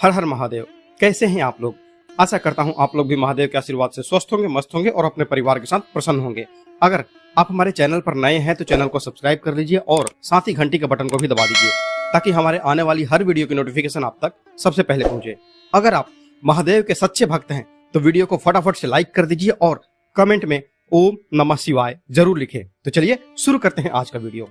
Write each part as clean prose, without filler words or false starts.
हर हर महादेव। कैसे हैं आप लोग? आशा करता हूं आप लोग भी महादेव के आशीर्वाद से स्वस्थ होंगे, मस्त होंगे और अपने परिवार के साथ प्रसन्न होंगे। अगर आप हमारे चैनल पर नए हैं तो चैनल को सब्सक्राइब कर लीजिए और साथ ही घंटी के बटन को भी दबा दीजिए ताकि हमारे आने वाली हर वीडियो की नोटिफिकेशन आप तक सबसे पहले पहुंचे। अगर आप महादेव के सच्चे भक्त हैं तो वीडियो को फटाफट से लाइक कर दीजिए और कमेंट में ओम नमः शिवाय जरूर लिखें। तो चलिए शुरू करते हैं आज का वीडियो।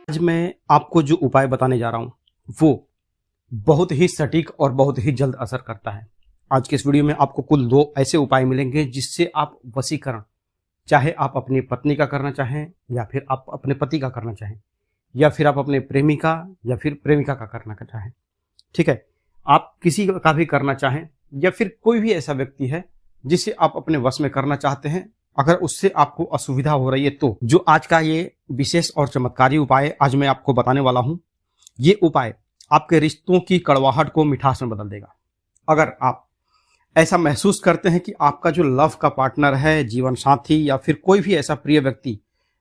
आज मैं आपको जो उपाय बताने जा रहा हूं वो बहुत ही सटीक और बहुत ही जल्द असर करता है। आज के इस वीडियो में आपको कुल 2 ऐसे उपाय मिलेंगे जिससे आप वशीकरण, चाहे आप अपनी पत्नी का करना चाहें या फिर आप अपने पति का करना चाहें या फिर आप अपने प्रेमिका या फिर प्रेमिका का करना चाहें, ठीक है, आप किसी का भी करना चाहें या फिर कोई भी ऐसा व्यक्ति है जिसे आप अपने वश में करना चाहते हैं, अगर उससे आपको असुविधा हो रही है तो जो आज का ये विशेष और चमत्कारी उपाय आज मैं आपको बताने वाला हूं, ये उपाय आपके रिश्तों की कड़वाहट को मिठास में बदल देगा। अगर आप ऐसा महसूस करते हैं कि आपका जो लव का पार्टनर है, जीवन साथी या फिर कोई भी ऐसा प्रिय व्यक्ति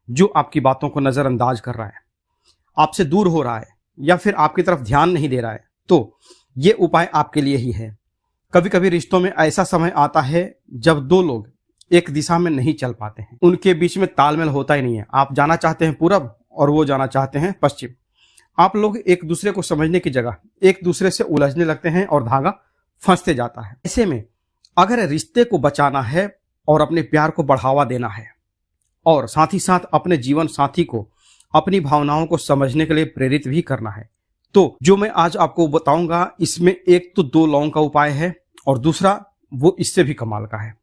जो आपकी बातों को नजरअंदाज कर रहा है, आपसे दूर हो रहा है या फिर आपकी तरफ ध्यान नहीं दे रहा है, तो ये उपाय आपके लिए ही है। कभी कभी रिश्तों में ऐसा समय आता है जब 2 लोग एक दिशा में नहीं चल पाते हैं, उनके बीच में तालमेल होता ही नहीं है। आप जाना चाहते हैं पूरब और वो जाना चाहते हैं पश्चिम। आप लोग एक दूसरे को समझने की जगह एक दूसरे से उलझने लगते हैं और धागा फंसते जाता है। ऐसे में अगर रिश्ते को बचाना है और अपने प्यार को बढ़ावा देना है और साथ ही साथ अपने जीवन साथी को अपनी भावनाओं को समझने के लिए प्रेरित भी करना है, तो जो मैं आज आपको बताऊंगा इसमें एक तो 2 लौंग का उपाय है और दूसरा वो इससे भी कमाल का है।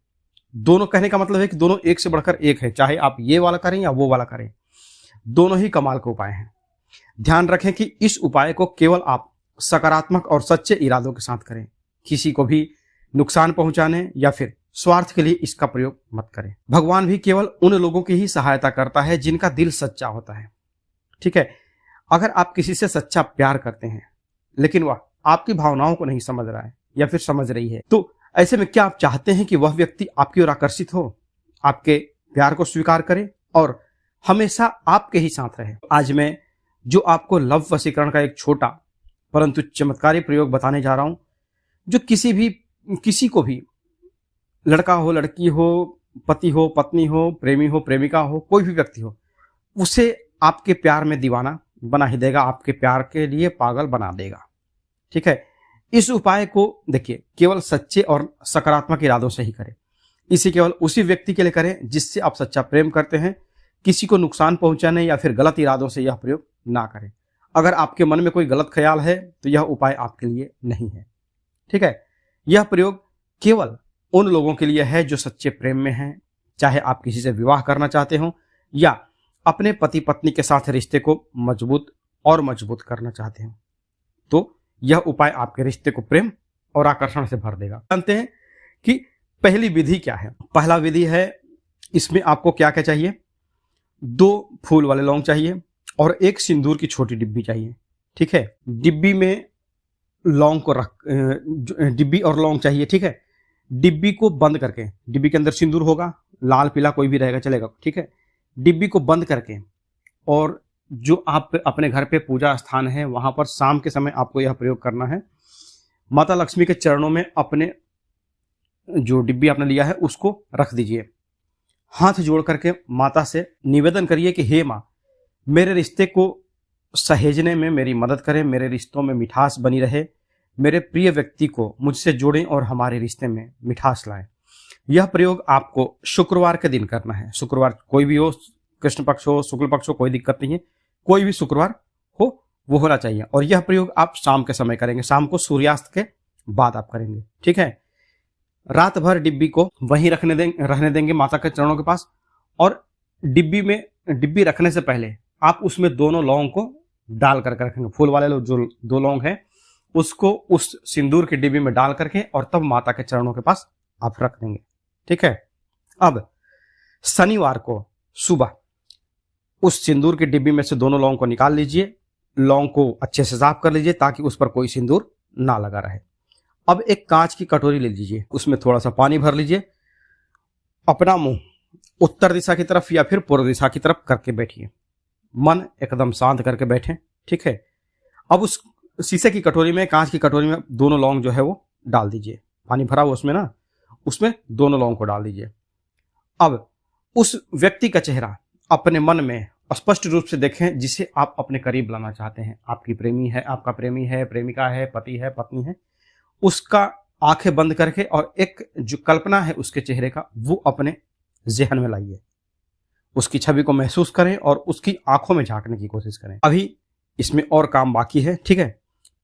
दोनों कहने का मतलब है कि दोनों एक से बढ़कर एक है, चाहे आप ये वाला करें या वो वाला करें, दोनों ही कमाल के उपाय हैं। ध्यान रखें कि इस उपाय को केवल आप सकारात्मक और सच्चे इरादों के साथ करें। किसी को भी नुकसान पहुंचाने या फिर स्वार्थ के लिए इसका प्रयोग मत करें। भगवान भी केवल उन लोगों की ही सहायता करता है जिनका दिल सच्चा होता है, ठीक है। अगर आप किसी से सच्चा प्यार करते हैं लेकिन वह आपकी भावनाओं को नहीं समझ रहा है या फिर समझ रही है, तो ऐसे में क्या आप चाहते हैं कि वह व्यक्ति आपकी ओर आकर्षित हो, आपके प्यार को स्वीकार करे और हमेशा आपके ही साथ रहे? आज मैं जो आपको लव वशीकरण का एक छोटा परंतु चमत्कारी प्रयोग बताने जा रहा हूं, जो किसी को भी, लड़का हो, लड़की हो, पति हो, पत्नी हो, प्रेमी हो, प्रेमिका हो, कोई भी व्यक्ति हो, उसे आपके प्यार में दीवाना बना ही देगा, आपके प्यार के लिए पागल बना देगा, ठीक है। इस उपाय को देखिए केवल सच्चे और सकारात्मक इरादों से ही करें। इसे केवल उसी व्यक्ति के लिए करें जिससे आप सच्चा प्रेम करते हैं। किसी को नुकसान पहुंचाने या फिर गलत इरादों से यह प्रयोग ना करें। अगर आपके मन में कोई गलत ख्याल है तो यह उपाय आपके लिए नहीं है, ठीक है। यह प्रयोग केवल उन लोगों के लिए है जो सच्चे प्रेम में हैं, चाहे आप किसी से विवाह करना चाहते हो या अपने पति पत्नी के साथ रिश्ते को मजबूत करना चाहते हो, तो यह उपाय आपके रिश्ते को प्रेम और आकर्षण से भर देगा। जानते हैं कि पहली विधि क्या है? पहला विधि है, इसमें आपको क्या क्या चाहिए? 2 फूल वाले लौंग चाहिए और 1 सिंदूर की छोटी डिब्बी चाहिए, ठीक है। डिब्बी में लौंग को डिब्बी और लौंग चाहिए, ठीक है। डिब्बी को बंद करके, डिब्बी के अंदर सिंदूर होगा, लाल पीला कोई भी रहेगा चलेगा, ठीक है। डिब्बी को बंद करके और जो आप अपने घर पे पूजा स्थान है वहां पर शाम के समय आपको यह प्रयोग करना है। माता लक्ष्मी के चरणों में अपने जो डिब्बी आपने लिया है उसको रख दीजिए। हाथ जोड़ करके माता से निवेदन करिए कि हे माँ, मेरे रिश्ते को सहेजने में मेरी मदद करें, मेरे रिश्तों में मिठास बनी रहे, मेरे प्रिय व्यक्ति को मुझसे जोड़ें और हमारे रिश्ते में मिठास लाएं। यह प्रयोग आपको शुक्रवार के दिन करना है। शुक्रवार कोई भी हो, कृष्ण पक्ष हो, शुक्ल पक्ष हो, कोई दिक्कत नहीं है, कोई भी शुक्रवार हो वो होना चाहिए। और यह प्रयोग आप शाम के समय करेंगे, शाम को सूर्यास्त के बाद आप करेंगे, ठीक है। रात भर डिब्बी को वहीं रहने देंगे माता के चरणों के पास, और डिब्बी रखने से पहले आप उसमें दोनों लौंग को डाल करके रखेंगे। फूल वाले जो 2 लौंग है उसको उस सिंदूर की डिब्बी में डाल करके और तब माता के चरणों के पास आप रख देंगे, ठीक है। अब शनिवार को सुबह उस सिंदूर की डिब्बी में से दोनों लौंग को निकाल लीजिए, लौंग को अच्छे से साफ कर लीजिए ताकि उस पर कोई सिंदूर ना लगा रहे। अब एक कांच की कटोरी ले लीजिए, उसमें थोड़ा सा पानी भर लीजिए, अपना मुंह उत्तर दिशा की तरफ या फिर पूर्व दिशा की तरफ करके बैठिए, मन एकदम शांत करके बैठें, ठीक है। अब उस शीशे की कटोरी में, कांच की कटोरी में दोनों लौंग जो है वो डाल दीजिए। पानी भरा हुआ उसमें ना, उसमें दोनों लौंग को डाल दीजिए। अब उस व्यक्ति का चेहरा अपने मन में स्पष्ट रूप से देखें जिसे आप अपने करीब लाना चाहते हैं। आपकी प्रेमी है, आपका प्रेमी है, प्रेमिका है, पति है, पत्नी है, उसका आंखें बंद करके और एक जो कल्पना है उसके चेहरे का वो अपने ज़हन में लाइए। उसकी छवि को महसूस करें और उसकी आंखों में झांकने की कोशिश करें। अभी इसमें और काम बाकी है, ठीक है।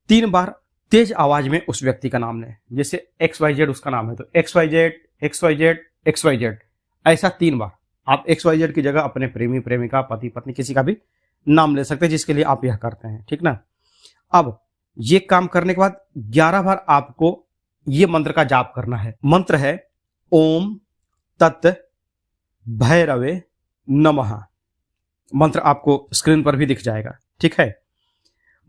3 बार तेज आवाज में उस व्यक्ति का नाम लें। जैसे XYZ उसका नाम है तो XYZ XYZ XYZ, ऐसा 3 बार। आप XYZ की जगह अपने प्रेमी, प्रेमिका, पति, पत्नी किसी का भी नाम ले सकते हैं जिसके लिए आप यह करते हैं, ठीक ना। अब ये काम करने के बाद 11 बार आपको ये मंत्र का जाप करना है। मंत्र है ओम तत् भैरवे नमः। मंत्र आपको स्क्रीन पर भी दिख जाएगा, ठीक है।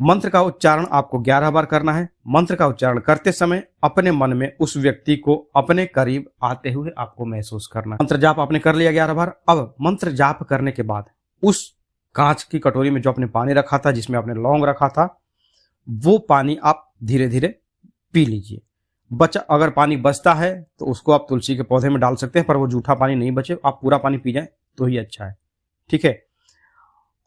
मंत्र का उच्चारण आपको 11 बार करना है। मंत्र का उच्चारण करते समय अपने मन में उस व्यक्ति को अपने करीब आते हुए आपको महसूस करना। मंत्र जाप आपने कर लिया 11 बार। अब मंत्र जाप करने के बाद उस कांच की कटोरी में जो आपने पानी रखा था, जिसमें आपने लौंग रखा था, वो पानी आप धीरे धीरे पी लीजिए। अगर पानी बचता है तो उसको आप तुलसी के पौधे में डाल सकते हैं, पर वो जूठा पानी नहीं बचे, आप पूरा पानी पी जाए तो ही अच्छा है, ठीक है।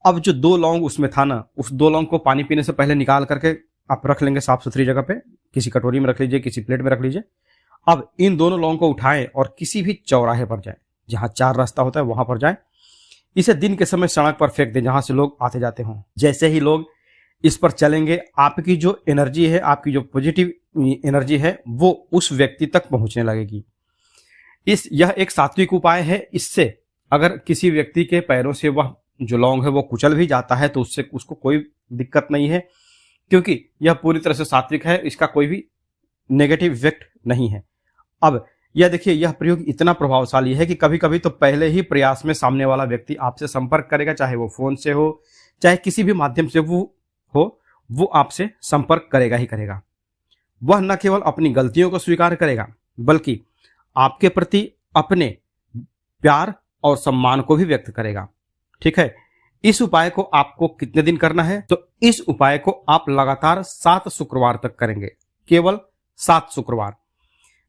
अब जो 2 लौंग उसमें था ना, उस 2 लौंग को पानी पीने से पहले निकाल करके आप रख लेंगे साफ सुथरी जगह पे, किसी कटोरी में रख लीजिए, किसी प्लेट में रख लीजिए। अब इन दोनों लौंग को उठाएं और किसी भी चौराहे पर जाएं, जहां 4 रास्ता होता है वहां पर जाएं। इसे दिन के समय सड़क पर फेंक दें जहां से लोग आते जाते हों। जैसे ही लोग इस पर चलेंगे, आपकी जो एनर्जी है, आपकी जो पॉजिटिव एनर्जी है, वो उस व्यक्ति तक पहुंचने लगेगी। यह एक सात्विक उपाय है। इससे अगर किसी व्यक्ति के पैरों से वह जो लौंग है वो कुचल भी जाता है तो उससे उसको कोई दिक्कत नहीं है, क्योंकि यह पूरी तरह से सात्विक है, इसका कोई भी नेगेटिव इफेक्ट नहीं है। अब यह देखिए, यह प्रयोग इतना प्रभावशाली है कि कभी कभी तो पहले ही प्रयास में सामने वाला व्यक्ति आपसे संपर्क करेगा, चाहे वो फोन से हो, चाहे किसी भी माध्यम से वो आपसे संपर्क करेगा ही करेगा। वह न केवल अपनी गलतियों को स्वीकार करेगा, बल्कि आपके प्रति अपने प्यार और सम्मान को भी व्यक्त करेगा, ठीक है। इस उपाय को आपको कितने दिन करना है? तो इस उपाय को आप लगातार 7 शुक्रवार तक करेंगे, केवल 7 शुक्रवार।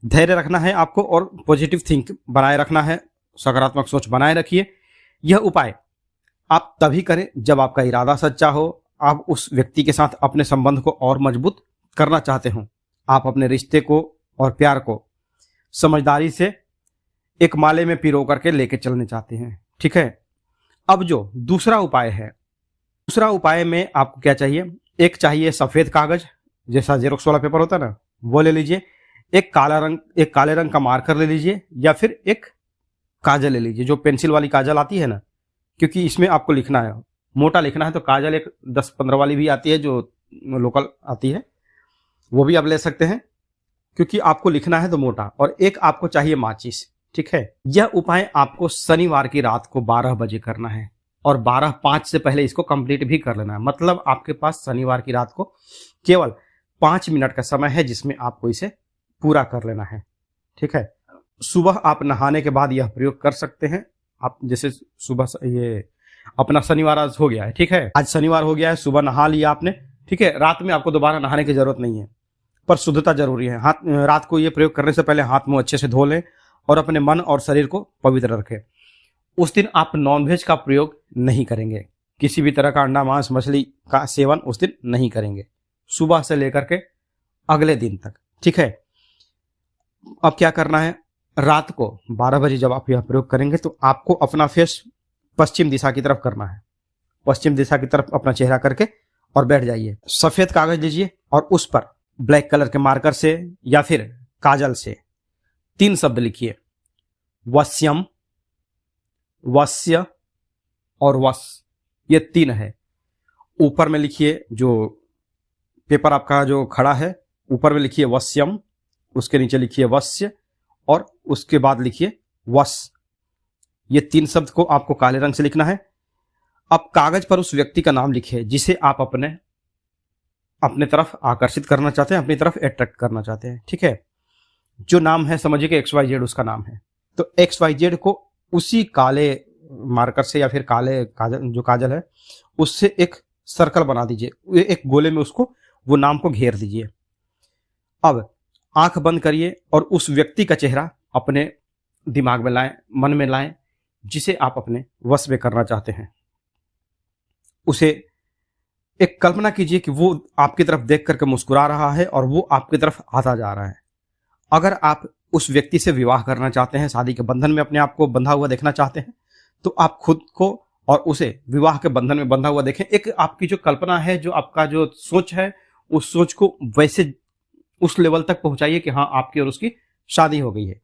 धैर्य रखना है आपको और पॉजिटिव थिंक बनाए रखना है, सकारात्मक सोच बनाए रखिए। यह उपाय आप तभी करें जब आपका इरादा सच्चा हो, आप उस व्यक्ति के साथ अपने संबंध को और मजबूत करना चाहते हो, आप अपने रिश्ते को और प्यार को समझदारी से एक माले में पिरो करके लेके चलने चाहते हैं, ठीक है। अब जो दूसरा उपाय है, दूसरा उपाय में आपको क्या चाहिए? एक चाहिए सफेद कागज, जैसा जेरोक्स वाला पेपर होता है ना, वो ले लीजिए। एक काले रंग का मार्कर ले लीजिए, या फिर एक काजल ले लीजिए, जो पेंसिल वाली काजल आती है ना, क्योंकि इसमें आपको लिखना है, मोटा लिखना है, तो काजल एक 10-15 वाली भी आती है जो लोकल आती है, वो भी आप ले सकते हैं, क्योंकि आपको लिखना है तो मोटा। और एक आपको चाहिए माचिस, ठीक है। यह उपाय आपको शनिवार की रात को 12 बजे करना है और 12:05 से पहले इसको कंप्लीट भी कर लेना है। मतलब आपके पास शनिवार की रात को केवल 5 मिनट का समय है जिसमें आपको इसे पूरा कर लेना है, ठीक है। सुबह आप नहाने के बाद यह प्रयोग कर सकते हैं। आप जैसे सुबह ये अपना शनिवार आज हो गया है, ठीक है, आज शनिवार हो गया है, सुबह नहा लिया आपने, ठीक है। रात में आपको दोबारा नहाने की जरूरत नहीं है, पर शुद्धता जरूरी है। रात को ये प्रयोग करने से पहले हाथ मुंह अच्छे से धो लें और अपने मन और शरीर को पवित्र रखें। उस दिन आप नॉनवेज का प्रयोग नहीं करेंगे, किसी भी तरह का अंडा, मांस, मछली का सेवन उस दिन नहीं करेंगे, सुबह से लेकर के अगले दिन तक, ठीक है। अब क्या करना है? रात को 12 बजे जब आप यह प्रयोग करेंगे तो आपको अपना फेस पश्चिम दिशा की तरफ करना है। पश्चिम दिशा की तरफ अपना चेहरा करके और बैठ जाइए। सफेद कागज लीजिए और उस पर ब्लैक कलर के मार्कर से या फिर काजल से 3 शब्द लिखिए, वश्यम, वश्य और वश, ये 3 है। ऊपर में लिखिए, जो पेपर आपका जो खड़ा है ऊपर में लिखिए वश्यम, उसके नीचे लिखिए वश्य और उसके बाद लिखिए वश। ये 3 शब्द को आपको काले रंग से लिखना है। अब कागज पर उस व्यक्ति का नाम लिखिए जिसे आप अपने तरफ आकर्षित करना चाहते हैं, अपनी तरफ अट्रैक्ट करना चाहते हैं, ठीक है। जो नाम है समझिए कि XYZ उसका नाम है, तो XYZ को उसी काले मार्कर से या फिर काले काजल, जो काजल है, उससे एक सर्कल बना दीजिए, एक गोले में उसको वो नाम को घेर दीजिए। अब आंख बंद करिए और उस व्यक्ति का चेहरा अपने दिमाग में लाएं, मन में लाएं, जिसे आप अपने वश में करना चाहते हैं। उसे एक कल्पना कीजिए कि वो आपकी तरफ देख करके मुस्कुरा रहा है और वो आपकी तरफ आता जा रहा है। अगर आप उस व्यक्ति से विवाह करना चाहते हैं, शादी के बंधन में अपने आप को बंधा हुआ देखना चाहते हैं, तो आप खुद को और उसे विवाह के बंधन में बंधा हुआ देखें। एक आपकी जो कल्पना है, जो आपका जो सोच है, उस सोच को वैसे उस लेवल तक पहुंचाइए कि हाँ, आपकी और उसकी शादी हो गई है।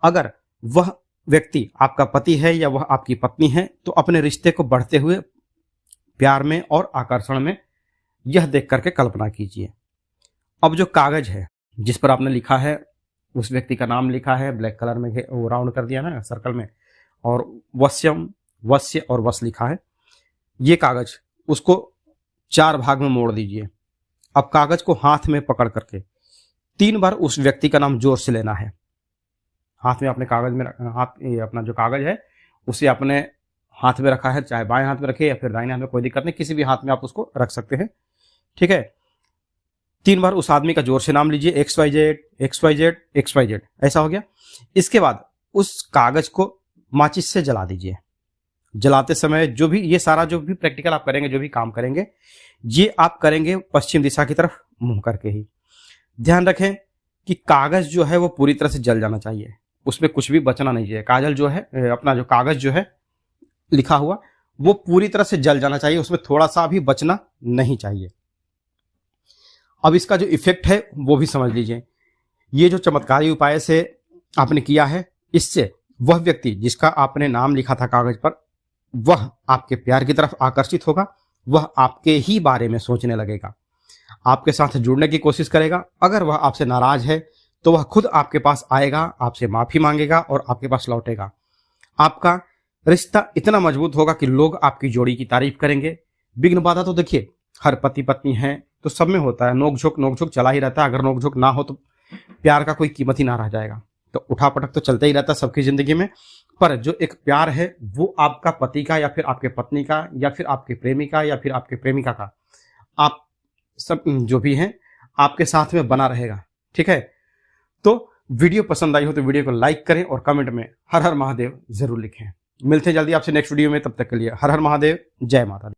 अगर वह व्यक्ति आपका पति है या वह आपकी पत्नी है, तो अपने रिश्ते को बढ़ते हुए प्यार में और आकर्षण में यह देख करके कल्पना कीजिए। अब जो कागज है जिस पर आपने लिखा है, उस व्यक्ति का नाम लिखा है, ब्लैक कलर में वो राउंड कर दिया ना सर्कल में, और वश्यम, वश्य और वश लिखा है, ये कागज उसको 4 भाग में मोड़ दीजिए। अब कागज को हाथ में पकड़ करके 3 बार उस व्यक्ति का नाम जोर से लेना है। हाथ में अपने कागज में अपना जो कागज है उसे अपने हाथ में रखा है, चाहे बाएं हाथ में रखे या फिर दाहिने हाथ में, कोई दिक्कत नहीं, किसी भी हाथ में आप उसको रख सकते हैं। ठीक है, 3 बार उस आदमी का जोर से नाम लीजिए, XYZ XYZ XYZ, ऐसा हो गया। इसके बाद उस कागज को माचिस से जला दीजिए। जलाते समय जो भी ये सारा जो भी प्रैक्टिकल आप करेंगे, जो भी काम करेंगे, ये आप करेंगे पश्चिम दिशा की तरफ मुंह करके ही। ध्यान रखें कि कागज जो है वो पूरी तरह से जल जाना चाहिए, उसमें कुछ भी बचना नहीं चाहिए। काजल जो है, अपना जो कागज जो है लिखा हुआ, वो पूरी तरह से जल जाना चाहिए, उसमें थोड़ा सा भी बचना नहीं चाहिए। अब इसका जो इफेक्ट है वो भी समझ लीजिए। ये जो चमत्कारी उपाय से आपने किया है, इससे वह व्यक्ति जिसका आपने नाम लिखा था कागज पर, वह आपके प्यार की तरफ आकर्षित होगा, वह आपके ही बारे में सोचने लगेगा, आपके साथ जुड़ने की कोशिश करेगा। अगर वह आपसे नाराज है तो वह खुद आपके पास आएगा, आपसे माफी मांगेगा और आपके पास लौटेगा। आपका रिश्ता इतना मजबूत होगा कि लोग आपकी जोड़ी की तारीफ करेंगे। विघ्न बाधा तो देखिए हर पति पत्नी है तो सब में होता है, नोक झोंक चला ही रहता है। अगर नोक झोंक ना हो तो प्यार का कोई कीमत ही ना रह जाएगा। तो उठापटक तो चलता ही रहता है सबकी जिंदगी में, पर जो एक प्यार है वो आपका पति का या फिर आपके पत्नी का या फिर आपके प्रेमी का या फिर आपके प्रेमिका का, आप सब जो भी हैं आपके साथ में बना रहेगा। ठीक है, तो वीडियो पसंद आई हो तो वीडियो को लाइक करें और कमेंट में हर हर महादेव जरूर लिखें। मिलते हैं जल्दी आपसे नेक्स्ट वीडियो में, तब तक के लिए हर हर महादेव, जय माता दी।